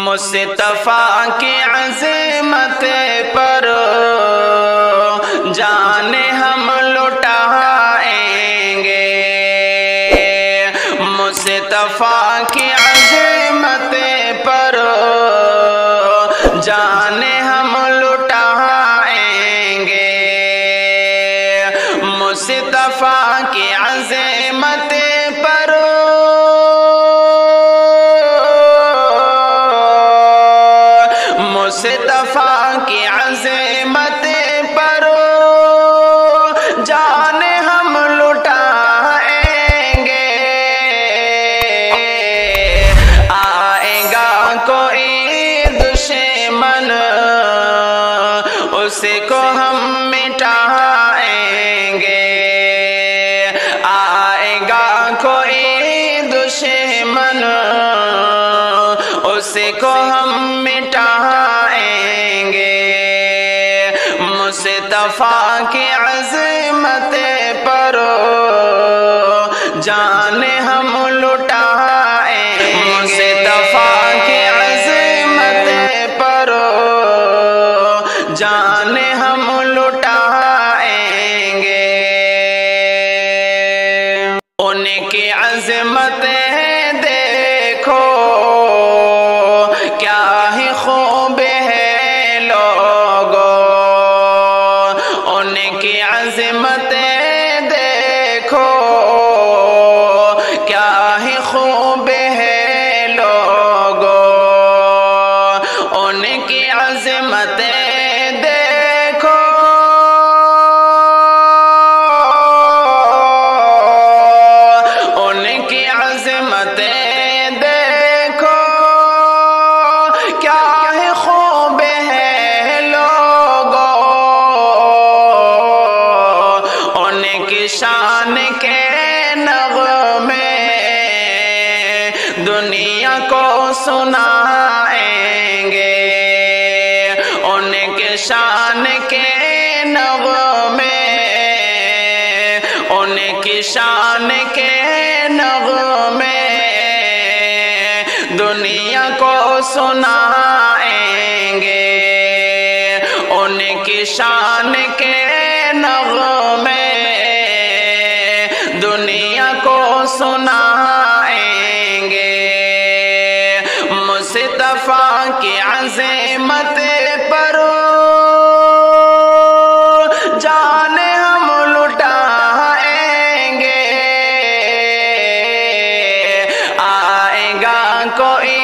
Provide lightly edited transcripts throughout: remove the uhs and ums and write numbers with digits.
مصطفیٰ کی عظمت پر جان ہم لٹائیں گے، مصطفیٰ کی عظمت پر جان ہم لٹائیں گے، مصطفیٰ کی عظمت پر مصطفیٰ کی عظمت پر جان ہم لٹائیں گے، آئے گا کوئی دشمن اس کو ہم مٹائیں گے، آئے گا کوئی دشمن اس کو ہم مٹائیں گے، مصطفیٰ کی عظمت پر جان ہم لٹائیں گے، مصطفیٰ کی عظمت پر جان ہم لٹائیں گے، ان کی عظمت دیکھو کیا ہی خوب ہے لوگو، ان کی عظمت دیکھو کیا ہی خوب ہے لوگو، ان کی عظمت دیکھو ان کی عظمت دیکھو کیا ہی خوب ہے لوگو، ان کی شان کے نغمے دنیا کو سنائیں گے، ان کے شان کے نغمے ان کی شان کے نغمے دنیا کو سنائیں گے، ان کی شان کے نغمے دنیا کو سنائیں گے، مصطفیٰ کی عظمت پر جان ہم لٹائیں گے، آئے گا کوئی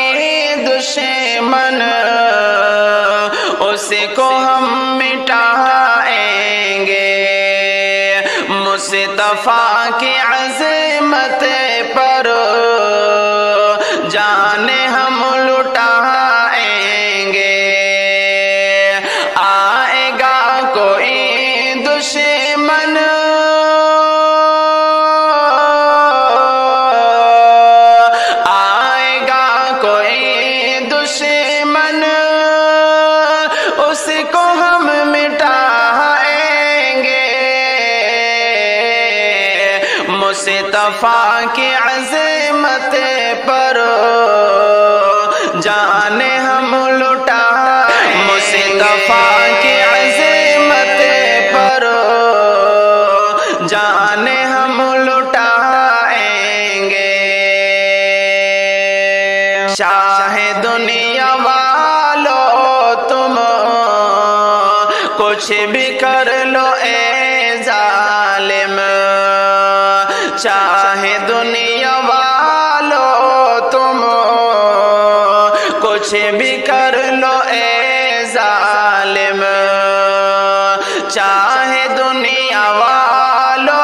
دشمن اس کو ہم مٹائیں گے، مصطفیٰ کی عظمت پر جان ہم لٹائیں گے، آئے گا کوئی دشمن آئے گا کوئی دشمن اس کو ہم مٹائیں گے، مصطفیٰ کی عظمت پر جان ہم لٹائیں گے، مصطفیٰ کی عظمت پر جان ہم لٹائیں گے، شاہ دنیا والو تم کچھ بھی کر لو اے ظالم، چاہے دنیا والو تم کچھ بھی کر لو اے ظالم، چاہے دنیا والو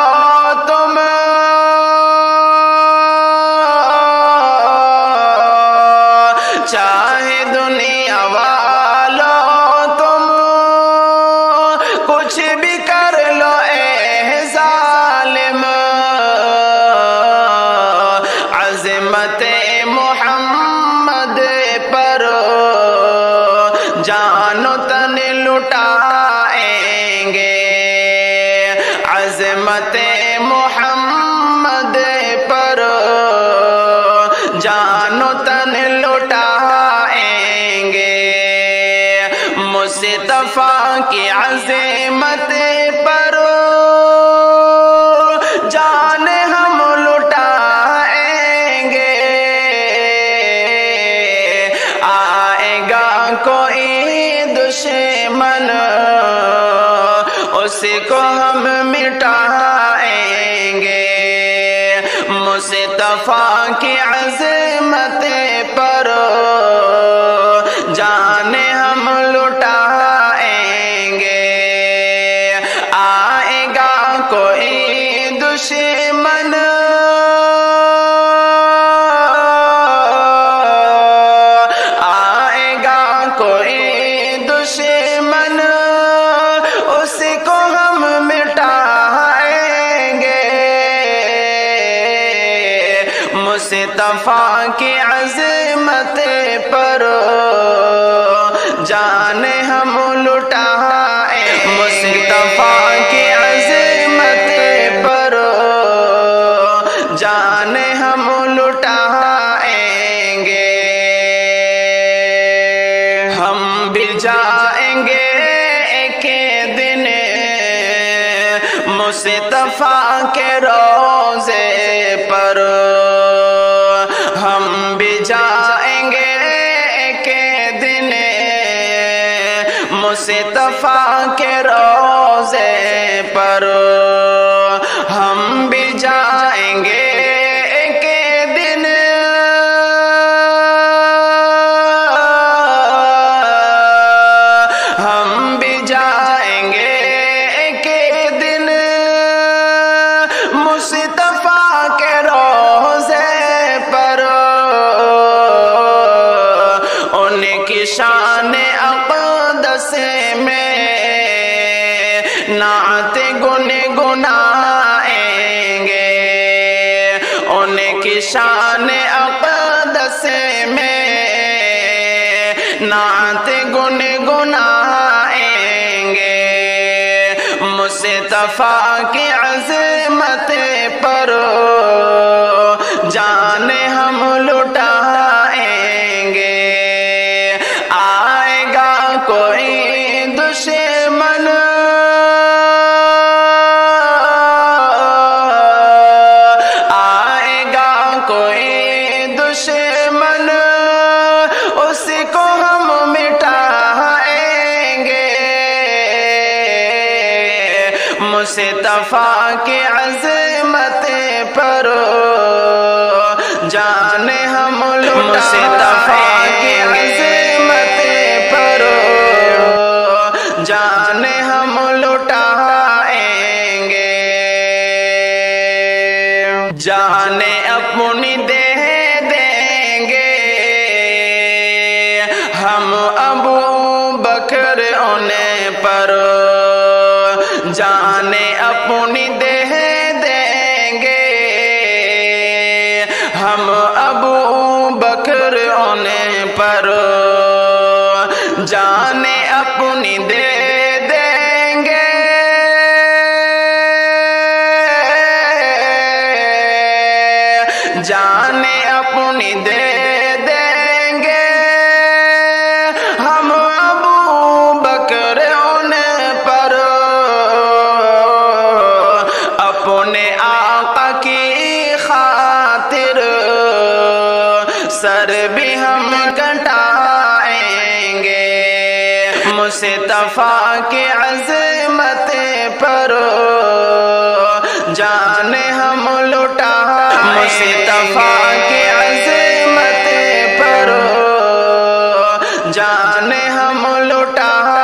تم چاہے دنیا والو تم کچھ بھی کر لو اے ظالم، عظمت محمد پر جان و تن لٹائیں گے، عظمت محمد پر جان و تن لٹائیں اسی کو ہم مٹائیں گے، مصطفیٰ کی عظمت پر جان ہم لٹائیں گے۔ آئے گا کوئی دشمن مصطفیٰ کی عظمت پر جان ہم لٹائیں گے، مصطفیٰ کی عظمت پر جان ہم لٹائیں گے۔ ہم بھی جائیں گے ایک دن مصطفیٰ کے روضے پر، ہم بھی جائیں گے ایک دن مصطفیٰ کے روضے پر، ہم بھی جائیں گے ایک دن، ہم بھی جائیں گے ایک دن مصطفیٰ کے روضے پر، ان کی شان اقدس میں نعت گنگنائیں گے، ان کی شان اقدس میں نعت گنگنائیں گے، مصطفیٰ کی عظمت پر جان ہم لٹائیں گے۔ آئے گا کوئی دشمن آئے گا کوئی دشمن اسی کو ہم مٹائیں گے، مصطفیٰ کی عظمت پر جان ہم لٹائیں گے، مصطفیٰ کی عظمت پر جان ہم لٹائیں گے۔ جان اپنی دے دیں گے ہم ابو بکر انہیں پر، جان اپنی دے دیں گے ہم ابو بکر انہیں پر، جان اپنی دے دیں گے، جان اپنی دے دیں گے ہم ابو بکر انہیں پر، اپنے آقا کی خاطر سر بھی ہم کٹائیں گے، مصطفیٰ کی عظمت پر جان ہم لٹائیں گے، مصطفیٰ کی عظمت پر جان ہم لٹائیں گے۔